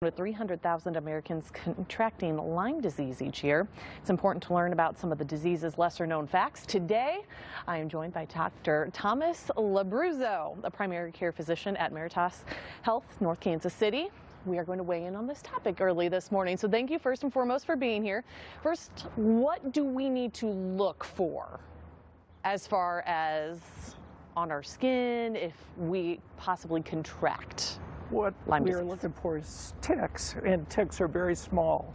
With 300,000 Americans contracting Lyme disease each year, it's important to learn about some of the disease's lesser-known facts. Today, I am joined by Dr. Thomas LaBruzzo, a primary care physician at Meritas Health, North Kansas City. We are going to weigh in on this topic early this morning, so thank you first and foremost for being here. First, what do we need to look for as far as on our skin if we possibly contract What Lyme we disease? are looking for is ticks, and ticks are very small.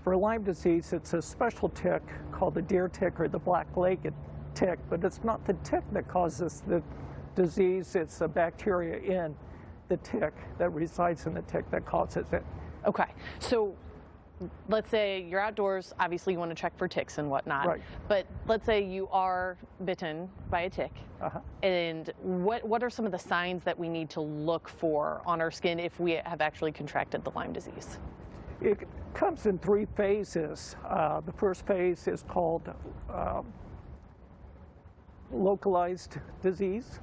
For Lyme disease, it's a special tick called the deer tick or the black-legged tick, but it's not the tick that causes the disease, it's the bacteria in the tick that resides in the tick that causes it. Okay, so let's say you're outdoors, obviously you want to check for ticks and whatnot, Right. but let's say you are bitten by a tick, and what are some of the signs that we need to look for on our skin if we have actually contracted the Lyme disease? It comes in three phases. The first phase is called localized disease.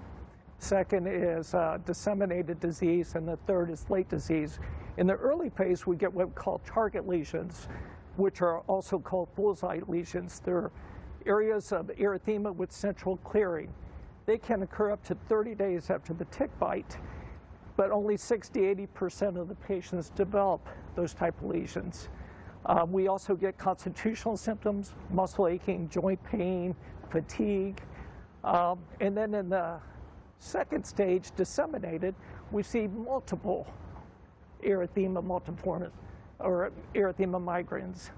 Second is disseminated disease, and the third is late disease. In the early phase, we get what we call target lesions, which are also called bullseye lesions. They're areas of erythema with central clearing. They can occur up to 30 days after the tick bite, but only 60–80% of the patients develop those type of lesions. We also get constitutional symptoms, muscle aching, joint pain, fatigue, and then in the second stage, disseminated, we see multiple erythema multiforme or erythema migrans,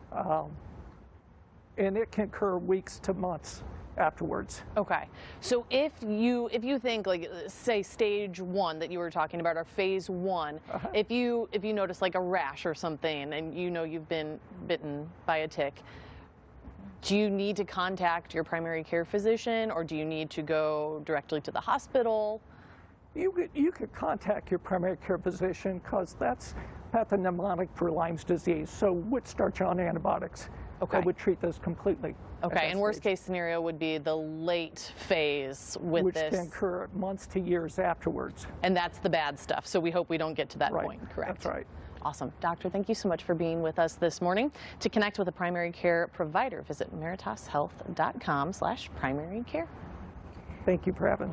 and it can occur weeks to months afterwards. Okay, so if you think, like, say stage one that you were talking about, or phase one, if you notice like a rash or something and you know you've been bitten by a tick, do you need to contact your primary care physician, or do you need to go directly to the hospital? You could contact your primary care physician because that's pathognomonic for Lyme's disease. So would start you on antibiotics. Okay. That would treat this completely. Okay, and worst case scenario would be the late phase with which this. Can occur months to years afterwards. And that's the bad stuff. So we hope we don't get to that Right. point, correct? That's right. Awesome. Doctor, thank you so much for being with us this morning. To connect with a primary care provider, visit meritashealth.com/primary care. Thank you for having me.